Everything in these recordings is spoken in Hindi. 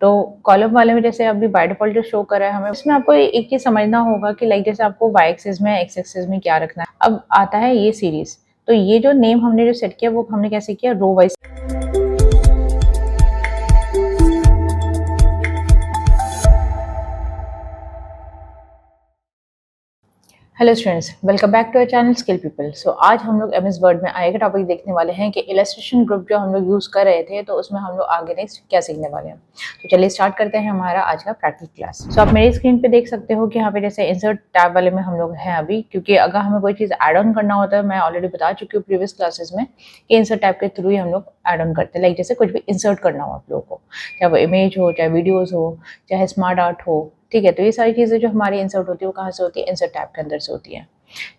तो कॉलम वाले में जैसे अभी बाय डिफॉल्ट जो शो कर रहा है हमें, इसमें आपको एक चीज समझना होगा कि लाइक जैसे आपको वाई एक्सिस में एक्स एक्सिस में क्या रखना है। अब आता है ये सीरीज, तो ये जो नेम हमने जो सेट किया वो हमने कैसे किया, row wise. Hello students, welcome back to our channel skill people. So आज हम लोग एमएस वर्ड में आगे का टॉपिक देखने वाले हैं कि इलस्ट्रेशन ग्रुप जो हम लोग यूज़ कर रहे थे, तो उसमें हम लोग आगे नेक्स्ट क्या सीखने वाले हैं। तो चलिए स्टार्ट करते हैं हमारा आज का प्रैक्टिस क्लास। सो आप मेरी स्क्रीन पे देख सकते हो कि यहाँ पे जैसे इंसर्ट टैब वाले में हम लोग हैं अभी, क्योंकि अगर हमें कोई चीज़ ऐड ऑन करना होता है, मैं ऑलरेडी बता चुकी हूँ प्रीवियस क्लासेस में कि इंसर्ट टैब के थ्रू ही हम लोग ऐड ऑन करते हैं। लाइक जैसे कुछ भी इंसर्ट करना हो आप लोगों को, चाहे वो इमेज हो, चाहे वीडियोज़ हो, चाहे स्मार्ट आर्ट हो, ठीक है। तो ये सारी चीज़ें जो हमारी इंसर्ट होती है वो कहाँ से होती है, इंसर्ट टैब के अंदर से होती है,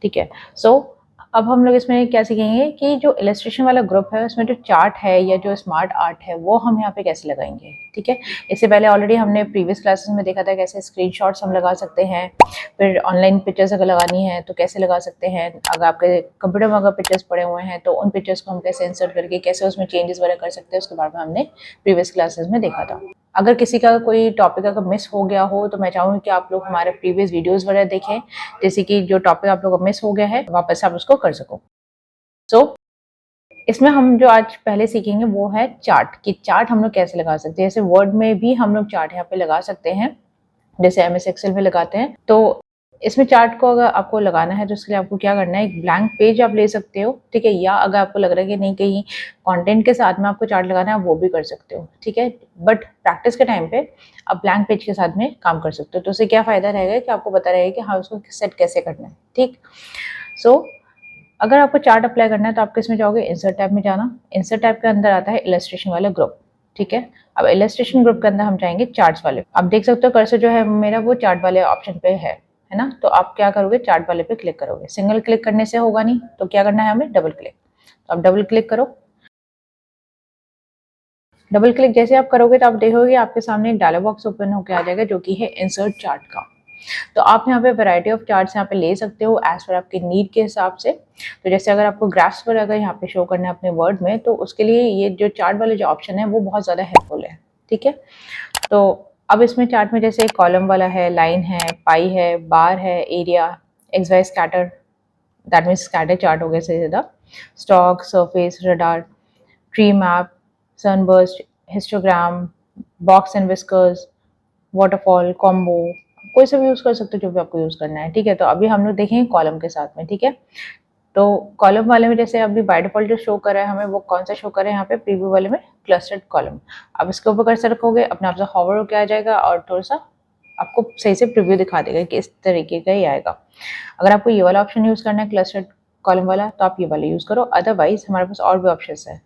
ठीक है। सो अब हम लोग इसमें क्या सीखेंगे कि जो इलस्ट्रेशन वाला ग्रुप है उसमें जो चार्ट है या जो स्मार्ट आर्ट है वो हम यहाँ पे कैसे लगाएंगे, ठीक है। इससे पहले ऑलरेडी हमने प्रीवियस क्लासेस में देखा था कैसे स्क्रीनशॉट्स हम लगा सकते हैं, फिर ऑनलाइन पिक्चर्स अगर लगानी है तो कैसे लगा सकते हैं। अगर आपके कंप्यूटर में अगर पिक्चर्स पड़े हुए हैं तो उन पिक्चर्स को हम कैसे इंसर्ट करके कैसे उसमें चेंजेस वगैरह कर सकते हैं, उसके बारे में हमने प्रीवियस क्लासेस में देखा था। अगर किसी का कोई टॉपिक अगर मिस हो गया हो तो मैं चाहूँगी कि आप लोग हमारे प्रीवियस वीडियोस वगैरह देखें, जैसे कि जो टॉपिक आप लोगों का मिस हो गया है वापस आप उसको कर सको। सो इसमें हम जो आज पहले सीखेंगे वो है चार्ट, कि चार्ट हम लोग कैसे लगा सकते हैं। जैसे वर्ड में भी हम लोग चार्ट यहाँ पे लगा सकते हैं, जैसे एमएस एक्सेल में लगाते हैं। तो इसमें चार्ट को अगर आपको लगाना है तो उसके लिए आपको क्या करना है, एक ब्लैंक पेज आप ले सकते हो, ठीक है। या अगर आपको लग रहा है कि नहीं कहीं कंटेंट के साथ में आपको चार्ट लगाना है वो भी कर सकते हो, ठीक है। बट प्रैक्टिस के टाइम पे आप ब्लैंक पेज के साथ में काम कर सकते हो। तो उससे क्या फ़ायदा रहेगा कि आपको पता रहेगा कि हाँ उसको सेट कैसे करना है, ठीक। सो अगर आपको चार्ट अप्लाई करना है तो आप किस में जाओगे, इंसर्ट टैब में जाना। इंसर्ट टैब के अंदर आता है इलस्ट्रेशन वाला ग्रुप, ठीक है। अब इलस्ट्रेशन ग्रुप के अंदर हम जाएंगे चार्ट्स वाले। आप देख सकते हो कर्सर जो है मेरा वो चार्ट वाले ऑप्शन पे है ना। तो आप क्या करोगे, चार्ट वाले पे क्लिक करोगे। सिंगल क्लिक करने से होगा नहीं, तो क्या करना है हमें, डबल क्लिक। तो आप डबल क्लिक करो। डबल क्लिक जैसे आप करोगे तो आप देखोगे आपके सामने एक डायलॉग बॉक्स ओपन होकर आ जाएगा जो कि है इंसर्ट चार्ट का। तो आप यहाँ पे वैरायटी ऑफ चार्ट्स यहाँ पे ले सकते हो एज पर आपके नीड के हिसाब से। तो जैसे अगर आपको ग्राफ्स पर अगर यहाँ पे शो करना है अपने वर्ड में, तो उसके लिए ये जो चार्ट वाले जो ऑप्शन है वो बहुत ज़्यादा हेल्पफुल है, ठीक है। तो अब इसमें चार्ट में जैसे कॉलम वाला है, लाइन है, पाई है, बार है, area, X Y scatter, that means scatter chart हो गया सही ज़्यादा, stock, surface, radar, treemap, sunburst, histogram, box and whiskers, waterfall, combo, कोई सा भी यूज़ कर सकते हो जो भी आपको यूज़ करना है, ठीक है। तो अभी हम लोग देखेंगे कॉलम के साथ में, ठीक है। तो कॉलम वाले में जैसे अभी बाय डिफॉल्ट जो शो कर रहा है हमें वो कौन सा शो कर रहा है यहाँ पे, प्रीव्यू वाले में क्लस्टर्ड कॉलम। अब इसके ऊपर कर्सर रखोगे अपने आप से हॉवर होकर आ जाएगा और थोड़ा सा आपको सही से प्रीव्यू दिखा देगा कि इस तरीके का ही आएगा। अगर आपको ये वाला ऑप्शन यूज़ करना है क्लस्टर्ड कॉलम वाला तो आप ये वाला यूज़ करो, अदरवाइज हमारे पास और भी ऑप्शन है।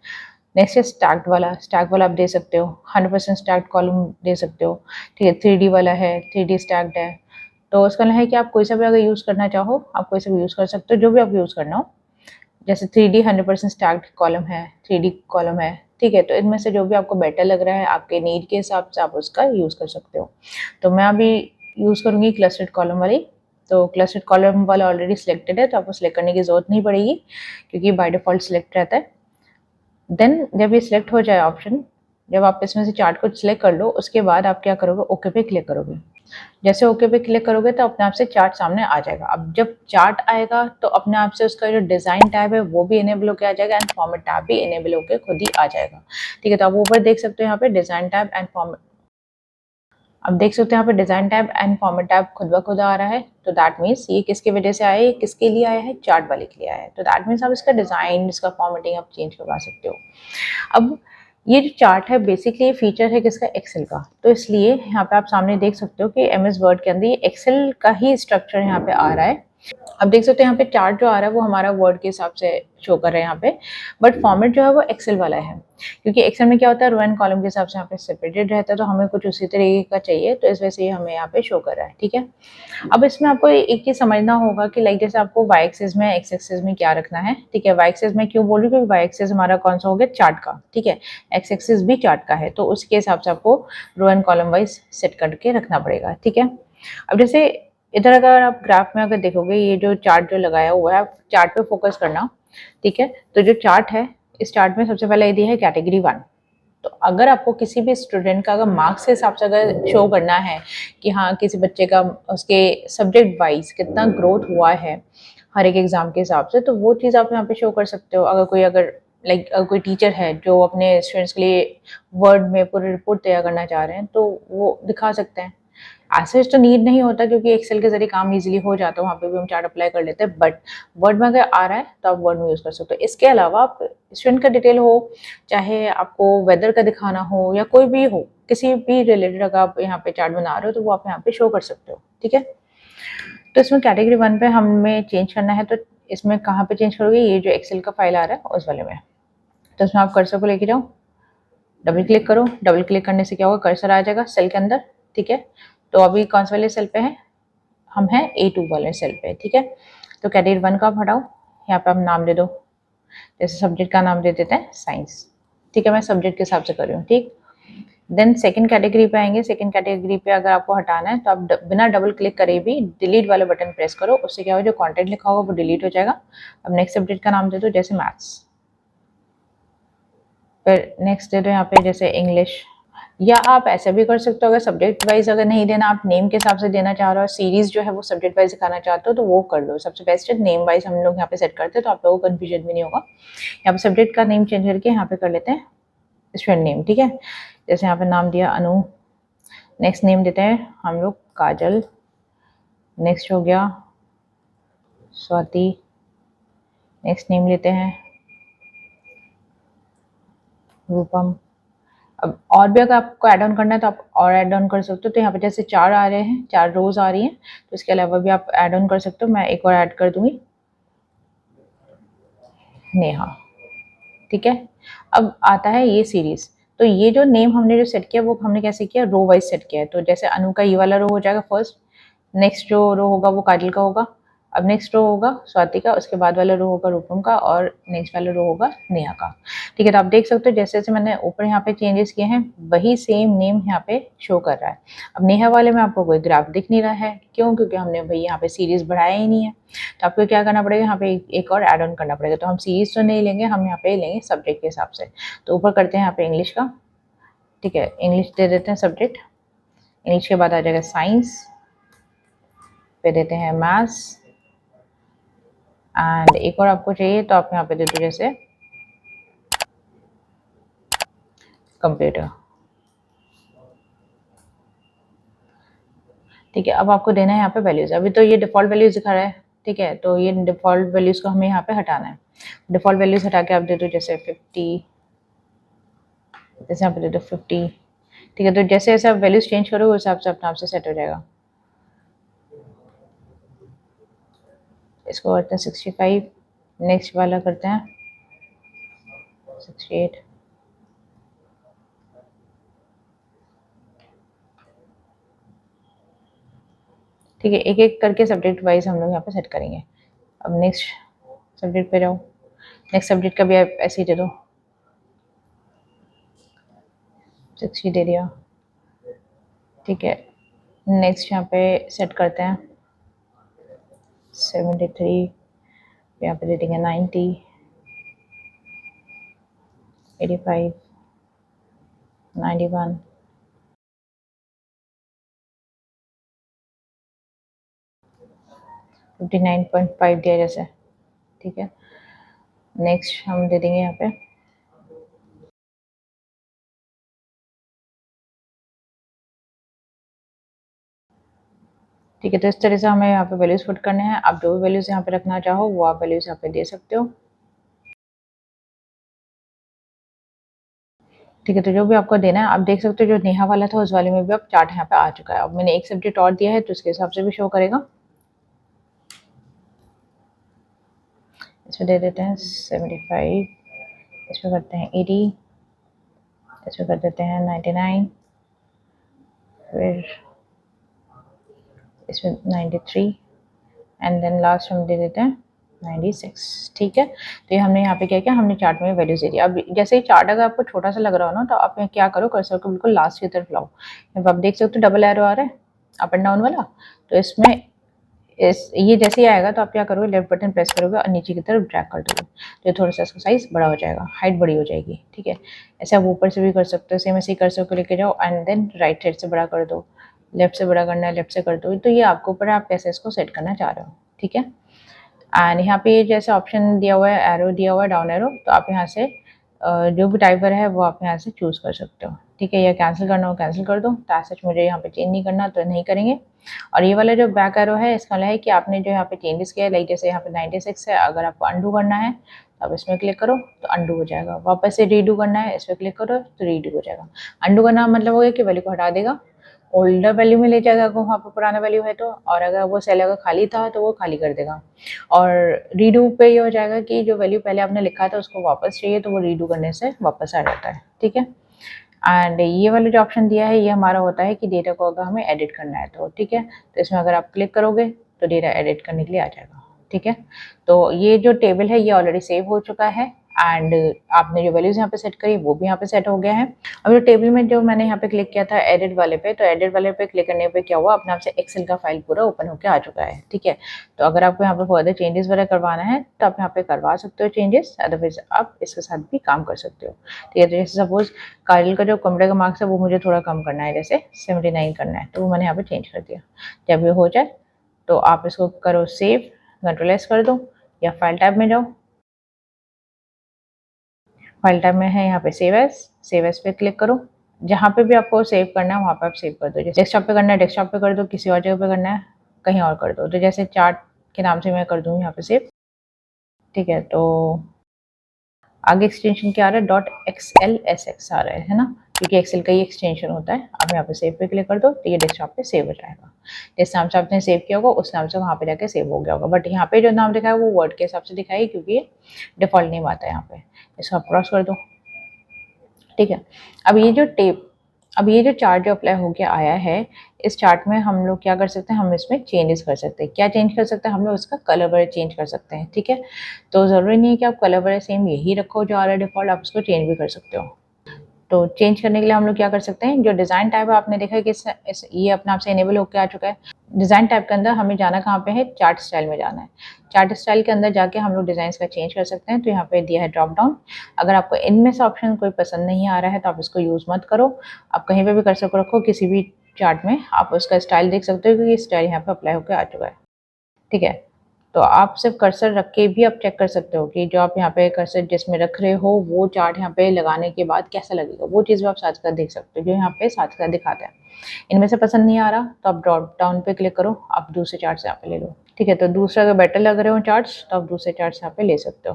नेक्स्ट है स्टैक्ड वाला। स्टैक वाला आप दे सकते हो, 100% स्टैक्ड कॉलम दे सकते हो, ठीक है। 3D वाला है, 3D स्टैक्ड है। तो उसका है कि आप कोई सा भी अगर यूज़ करना चाहो आप कोई सा भी यूज़ कर सकते हो, जो भी आपको यूज़ करना हो। जैसे 3D 100% स्टैक्ड कॉलम है, 3D कॉलम है, ठीक है। तो इनमें से जो भी आपको बेटर लग रहा है आपके नीड के हिसाब से आप उसका यूज़ कर सकते हो। तो मैं अभी यूज़ करूँगी क्लस्टर्ड कॉलम वाली। तो क्लस्टर्ड कॉलम वाला ऑलरेडी सिलेक्टेड है तो आपको सिलेक्ट करने की ज़रूरत नहीं पड़ेगी क्योंकि बाय डिफ़ॉल्ट सिलेक्ट रहता है। देन जब ये सिलेक्ट हो जाए ऑप्शन, जब आप इसमें से चार्ट को सिलेक्ट कर लो उसके बाद आप क्या करोगे, ओके पे क्लिक करोगे। जैसे ओके पे क्लिक करोगे तो अपने आप से चार्ट सामने आ जाएगा। अब जब चार्ट आएगा तो अपने आप से उसका जो डिज़ाइन टैब है वो भी इनेबल होकर आ जाएगा एंड फॉर्मेट टैब भी इनेबल होकर खुद ही आ जाएगा, ठीक है। तो आप ऊपर देख सकते हो यहाँ पे डिज़ाइन टैब एंड फॉर्मेट, अब देख सकते हो यहाँ पे design tab and format tab खुद ब खुद आ रहा है। तो दैट मीन्स ये किसकी वजह से आया है, किसके लिए आया है, चार्ट वाले के लिए आया है। तो दैट मीन्स आप इसका डिज़ाइन, इसका फॉर्मेटिंग आप चेंज करवा सकते हो। अब ये जो चार्ट है बेसिकली फीचर है किसका, एक्सेल का। तो इसलिए यहाँ पे आप सामने देख सकते हो कि एमएस वर्ड के अंदर ये एक्सेल का ही स्ट्रक्चर यहाँ पे आ रहा है। अब देख सकते हैं यहाँ पे चार्ट जो आ रहा है वो हमारा वर्ड के हिसाब से शो कर रहे हैं यहाँ पे, बट फॉर्मेट जो है वो एक्सेल वाला है। क्योंकि एक्सेल में क्या होता है, रो एंड कॉलम के हिसाब से यहाँ पे सेपरेटेड रहता है, तो हमें कुछ उसी तरीके का चाहिए, तो इस वजह से हमें यहाँ पे शो कर रहा है, ठीक है। अब इसमें आपको एक चीज समझना होगा कि लाइक जैसे आपको वाई एक्सिस में एक्स एक्सिस में क्या रखना है, ठीक है। वाई एक्सिस में क्यों बोल रही हूँ, क्योंकि वाई एक्सिस हमारा कौन सा हो गया, चार्ट का, ठीक है। एक्स एक्सिस भी चार्ट का है, तो उसके हिसाब से आपको row and column wise set करके रखना पड़ेगा, ठीक है। अब जैसे इधर अगर आप ग्राफ में अगर देखोगे ये जो चार्ट जो लगाया हुआ है, चार्ट पे फोकस करना, ठीक है। तो जो चार्ट है इस चार्ट में सबसे पहले ये दी है कैटेगरी 1, तो अगर आपको किसी भी स्टूडेंट का अगर मार्क्स के हिसाब से अगर शो करना है कि हाँ किसी बच्चे का उसके सब्जेक्ट वाइज कितना ग्रोथ हुआ है हर एक एग्ज़ाम के हिसाब से, तो वो चीज़ आप यहाँ पे शो कर सकते हो। अगर कोई टीचर है जो अपने स्टूडेंट्स के लिए वर्ड में पूरी रिपोर्ट तैयार करना चाह रहे हैं तो वो दिखा सकते हैं। ऐसे तो नीड नहीं होता क्योंकि एक्सेल के जरिए काम इजीली हो जाता है, वहाँ पे भी हम चार्ट अप्लाई कर लेते हैं, बट वर्ड में अगर आ रहा है तो आप वर्ड में यूज़ कर सकते हो। इसके अलावा आप स्टूडेंट का डिटेल हो, चाहे आपको वेदर का दिखाना हो या कोई भी हो, किसी भी रिलेटेड अगर आप यहाँ पे चार्ट बना रहे हो तो वो आप यहाँ पे शो कर सकते हो। ठीक है, तो इसमें कैटेगरी 1 पे हमें चेंज करना है, तो इसमें कहाँ पे चेंज करोगे, ये जो एक्सेल का फाइल आ रहा है उस वाले में। तो इसमें आप कर्सर को लेके जाओ, डबल क्लिक करो, डबल क्लिक करने से क्या होगा, कर्सर आ जाएगा सेल के अंदर। ठीक है, तो अभी कौन से वाले सेल पे हैं, हम हैं A2 वाले सेल पे। ठीक है, तो कैटेगरी 1 का आप हटाओ, यहाँ पे आप नाम दे दो, जैसे सब्जेक्ट का नाम दे देते हैं साइंस। ठीक है, मैं सब्जेक्ट के हिसाब से कर रही हूँ। ठीक, देन सेकंड कैटेगरी पे आएंगे। सेकंड कैटेगरी पे अगर आपको हटाना है तो आप बिना डबल क्लिक करे भी डिलीट वाला बटन प्रेस करो, उससे क्या होगा जो कंटेंट लिखा होगा वो डिलीट हो जाएगा। अब नेक्स्ट सब्जेक्ट का नाम दे दो, जैसे मैथ्स, फिर नेक्स्ट दे दो यहाँ पे जैसे इंग्लिश। या आप ऐसा भी कर सकते हो, अगर सब्जेक्ट वाइज अगर नहीं देना, आप नेम के हिसाब से देना चाह रहे हो, सीरीज जो है वो सब्जेक्ट वाइज दिखाना चाहते हो तो वो कर लो। सबसे बेस्ट है नेम वाइज हम लोग यहाँ पे सेट करते हैं, तो आप लोगों को कन्फ्यूजन भी नहीं होगा। यहाँ पे सब्जेक्ट का नेम चेंज करके यहाँ पे कर लेते हैं स्टूडेंट नेम। ठीक है, जैसे यहाँ पे नाम दिया अनु, नेक्स्ट नेम देते हैं हम लोग काजल, नेक्स्ट हो गया स्वाति, नेक्स्ट नेम लेते हैं रूपम। अब और भी अगर आपको ऐड ऑन करना है तो आप और ऐड ऑन कर सकते हो। तो यहाँ पे जैसे 4 आ रहे हैं, 4 रोज आ रही हैं, तो इसके अलावा भी आप ऐड ऑन कर सकते हो। मैं एक और ऐड कर दूंगी, नेहा। ठीक है, अब आता है ये सीरीज। तो ये जो नेम हमने जो सेट किया वो हमने कैसे किया, रो वाइज सेट किया है। तो जैसे अनु का ये वाला रो हो जाएगा फर्स्ट, नेक्स्ट जो रो होगा वो काजल का होगा, अब नेक्स्ट रो होगा स्वाति का, उसके बाद वाला रो होगा रूपम का, और नेक्स्ट वाला रो होगा नेहा का। ठीक है, तो आप देख सकते हो जैसे जैसे मैंने ऊपर यहाँ पे चेंजेस किए हैं वही सेम नेम यहाँ पे शो कर रहा है। अब नेहा वाले में आपको कोई ग्राफ दिख नहीं रहा है, क्यों, क्योंकि हमने भाई यहाँ पे सीरीज बढ़ाया ही नहीं है। तो आपको क्या करना पड़ेगा, यहाँ पे एक और एड ऑन करना पड़ेगा। तो हम सीरीज तो नहीं लेंगे, हम यहाँ पे लेंगे सब्जेक्ट के हिसाब से। तो ऊपर करते हैं यहाँ पे इंग्लिश का। ठीक है, इंग्लिश दे देते हैं सब्जेक्ट, इंग्लिश के बाद आ जाएगा साइंस, पे देते हैं मैथ्स, एंड एक और आपको चाहिए तो आप यहाँ पे दे दो जैसे कंप्यूटर। ठीक है, अब आपको देना है यहाँ पे वैल्यूज। अभी तो ये डिफॉल्ट वैल्यूज दिखा रहा है। ठीक है, तो ये डिफॉल्ट वैल्यूज को हमें यहाँ पे हटाना है। डिफॉल्ट वैल्यूज हटा के आप दे दो जैसे 50, जैसे यहाँ पे दे दो 50। ठीक है, तो जैसे जैसे आप वैल्यूज चेंज करोगे उस हिसाब से अपने आप से सेट हो जाएगा। इसको करते हैं 65, नेक्स्ट वाला करते हैं 68। ठीक है, एक एक करके सब्जेक्ट वाइज हम लोग यहाँ पे सेट करेंगे। अब नेक्स्ट सब्जेक्ट पे जाओ, नेक्स्ट सब्जेक्ट का भी आप ऐसे ही दे दो, 60 दे दिया। ठीक है, नेक्स्ट यहाँ पे सेट करते हैं 73, यहाँ पे दे देंगे 90, 85, 91, 59.5 दिया जैसे। ठीक है, नेक्स्ट हम दे देंगे यहाँ पे ठीक है। तो इस तरह से हमें यहाँ पे वैल्यूज पुट करने हैं। आप जो भी वैल्यूज यहाँ पे रखना चाहो वो आप वैल्यूज यहाँ पे दे सकते हो। ठीक है, तो जो भी आपको देना है आप देख सकते हो, जो नेहा वाला था उस वाले में भी अब चार्ट यहाँ पे आ चुका है। अब मैंने एक सब्जेक्ट और दिया है तो उसके हिसाब से भी शो करेगा। इसमें दे देते हैं 75, इसमें करते हैं 80, इसमें कर देते हैं 99, फिर इसमें 93, एंड देन लास्ट हम दे देते हैं 96। ठीक है, तो ये हमने यहाँ पे क्या किया, हमने चार्ट में वैल्यूज दे दिया। अब जैसे ही चार्ट अगर आपको छोटा सा लग रहा हो ना तो आप क्या करो, कर्सर को बिल्कुल लास्ट की तरफ लाओ। अब आप देख सकते हो डबल एरो आ रहा है अप एंड डाउन वाला, तो इसमें ये जैसे ही आएगा तो आप क्या करोगे, लेफ्ट बटन प्रेस करोगे और नीचे की तरफ ड्रैग कर दोगे, तो थोड़ा सा इसका साइज़ बड़ा हो जाएगा, हाइट बड़ी हो जाएगी, ठीक है। ऐसे आप ऊपर से भी कर सकते हो, सेम ऐसे ही कर सकते हो, लेके जाओ एंड देन राइट साइड से बड़ा कर दो, लेफ्ट से बड़ा करना है लेफ्ट से कर दो। तो ये आपके ऊपर है, आप कैसे इसको सेट करना चाह रहे हो, ठीक है। एंड यहाँ पे जैसे ऑप्शन दिया हुआ है, एरो दिया हुआ है, डाउन एरो, तो आप यहाँ से जो भी टाइपर है वो आप यहाँ से चूज़ कर सकते हो, ठीक है। या कैंसिल करना हो कैंसिल कर दो, तो सच मुझे यहाँ पे चेंज नहीं करना तो नहीं करेंगे। और ये वाला जो बैक एरो है इसका है कि आपने जो यहाँ पे चेंजेस किया है, लाइक जैसे यहाँ पे 96 है, अगर आपको अंडू करना है तो आप इसमें क्लिक करो तो अंडू हो जाएगा, वापस से रीडू करना है इस पर क्लिक करो तो रीडू हो जाएगा। अंडू करना मतलब हो गया कि वैल्यू को हटा देगा, ओल्डर वैल्यू में ले जाएगा अगर वहाँ पर पुराना वैल्यू है तो, और अगर वो सेल अगर खाली था तो वो खाली कर देगा। और रीडू पे ये हो जाएगा कि जो वैल्यू पहले आपने लिखा था उसको वापस चाहिए तो वो रीडू करने से वापस आ जाता है, ठीक है। एंड ये वाला जो ऑप्शन दिया है ये हमारा होता है कि डेटा को अगर हमें एडिट करना है तो, ठीक है। तो इसमें अगर आप क्लिक करोगे तो डेटा एडिट करने के लिए आ जाएगा, ठीक है। तो ये जो टेबल है ये ऑलरेडी सेव हो चुका है एंड आपने जो वैल्यूज़ यहाँ पे सेट करी वो भी यहाँ पे सेट हो गया है। अब जो टेबल में जो मैंने यहाँ पे क्लिक किया था एडिट वाले पे, तो एडिट वाले पे क्लिक करने पे क्या हुआ, अपने आप से एक्सेल का फाइल पूरा ओपन होकर आ चुका है, ठीक है। तो अगर आपको यहाँ पे फर्दर चेंजेस वगैरह करवाना है तो आप यहाँ पे करवा सकते हो चेंजेस, अदरवाइज आप इसके साथ भी काम कर सकते हो, ठीक है। तो जैसे सपोज काजल का जो कंप्यूटर का मार्क्स है वो मुझे थोड़ा कम करना है, जैसे 79 करना है, तो वो मैंने यहाँ पे चेंज कर दिया। जब ये हो जाए तो आप इसको करो सेव, कंट्रोल एस कर दो या फाइल टैब में जाओ, फाइल टैब में है यहाँ पे सेव एस पे क्लिक करो, जहाँ पे भी आपको सेव करना है वहाँ पे आप सेव कर दो। जैसे डेस्कटॉप पे करना है डेस्कटॉप पे कर दो, किसी और जगह पे करना है कहीं और कर दो। तो जैसे चार्ट के नाम से मैं कर दूँ यहाँ पे सेव, ठीक है। तो आगे एक्सटेंशन क्या आ रहा है, .xlsx आ रहा है ना, क्योंकि एक्सेल का ही एक्सटेंशन होता है। अब यहाँ पे सेव पे क्लिक कर दो तो ये डेस्कटॉप पे सेव हो जाएगा। जिस नाम से आपने सेव किया होगा उस नाम से वहाँ पे जाके सेव हो गया होगा, बट यहाँ पे जो नाम दिखा है वो वर्ड के हिसाब से दिखाई, क्योंकि ये डिफॉल्ट नेम आता है यहाँ पे। इसको आप क्रॉस कर दो, ठीक है। अब ये जो चार्ट जो अप्लाई होके आया है, इस चार्ट में हम लोग क्या कर सकते हैं, हम इसमें चेंजेस कर सकते हैं। क्या चेंज कर सकते हैं, हम लोग इसका कलर वगैरह चेंज कर सकते हैं, ठीक है। तो ज़रूरी नहीं है कि आप कलर वगैरह सेम यही रखो जो आ रहा है डिफ़ॉल्ट, आप उसको चेंज भी कर सकते हो। तो चेंज करने के लिए हम लोग क्या कर सकते हैं, जो डिज़ाइन टाइप है आपने देखा है कि ये अपने आप से इनेबल होकर आ चुका है। डिज़ाइन टाइप के अंदर हमें जाना कहाँ पे है, चार्ट स्टाइल में जाना है। चार्ट स्टाइल के अंदर जाके हम लोग डिज़ाइन का चेंज कर सकते हैं। तो यहाँ पे दिया है ड्रॉप डाउन, अगर आपको इनमें से ऑप्शन कोई पसंद नहीं आ रहा है तो आप इसको यूज़ मत करो, आप कहीं पर भी कर सको रखो, किसी भी चार्ट में आप उसका स्टाइल देख सकते हो, क्योंकि स्टाइल यहाँ पे अप्लाई होकर आ चुका है, ठीक है। तो आप सिर्फ कर्सर रख के भी आप चेक कर सकते हो कि जो आप यहाँ पे कर्सर जिसमें रख रहे हो वो चार्ट यहाँ पे लगाने के बाद कैसा लगेगा, वो चीज़ भी आप साथ साथ देख सकते हो, जो यहाँ पे साथ साथ दिखाते हैं। इनमें से पसंद नहीं आ रहा तो आप ड्रॉप डाउन पे क्लिक करो, आप दूसरे चार्ट से यहाँ पे ले लो, ठीक है। तो दूसरा अगर बेटर लग रहे हो चार्ट्स तो आप दूसरे चार्ट यहाँ पे ले सकते हो,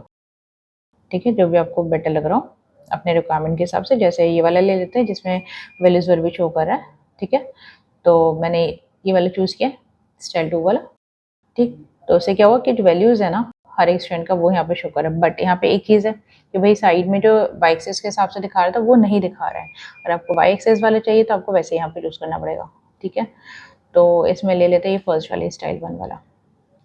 ठीक है, जो भी आपको बेटर लग रहा हो अपने रिक्वायरमेंट के हिसाब से। जैसे ये वाला ले लेते हैं जिसमें वैल्यूज भी शो कर रहा है, ठीक है। तो मैंने ये वाला चूज़ किया, स्टाइल 2 वाला, ठीक। तो उससे क्या हुआ कि जो वैल्यूज़ है ना हर एक स्टूडेंट का वो यहाँ पे शो कर रहा है, बट यहाँ पे एक चीज़ है कि भाई साइड में जो वाई एक्सेस के हिसाब से दिखा रहा था वो नहीं दिखा रहा है, और आपको वाई एक्सेस वाला चाहिए तो आपको वैसे यहाँ पे यूज़ करना पड़ेगा, ठीक है। तो इसमें ले लेते हैं ये फर्स्ट वाली स्टाइल 1 वाला,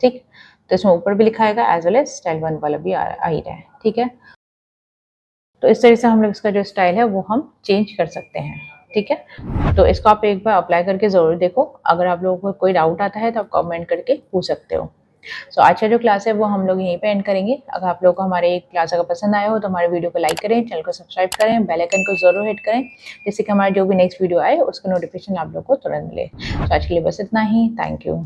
ठीक। तो इसमें ऊपर भी लिखाएगा एज वेल एज स्टाइल 1 वाला भी आ ही रहा है, ठीक है। तो इस तरह से हम लोग इसका जो स्टाइल है वो हम चेंज कर सकते हैं, ठीक है। तो इसको आप एक बार अप्लाई करके ज़रूर देखो, अगर आप लोगों को कोई डाउट आता है तो आप कमेंट करके पूछ सकते हो। सो आज का जो क्लास है वो हम लोग यहीं पे एंड करेंगे। अगर आप लोगों को हमारे क्लास अगर पसंद आया हो तो हमारे वीडियो को लाइक करें, चैनल को सब्सक्राइब करें, बेल आइकन को ज़रूर हिट करें, जिससे कि हमारा जो भी नेक्स्ट वीडियो आए उसका नोटिफिकेशन आप लोग को तुरंत मिले। तो आज के लिए बस इतना ही, थैंक यू।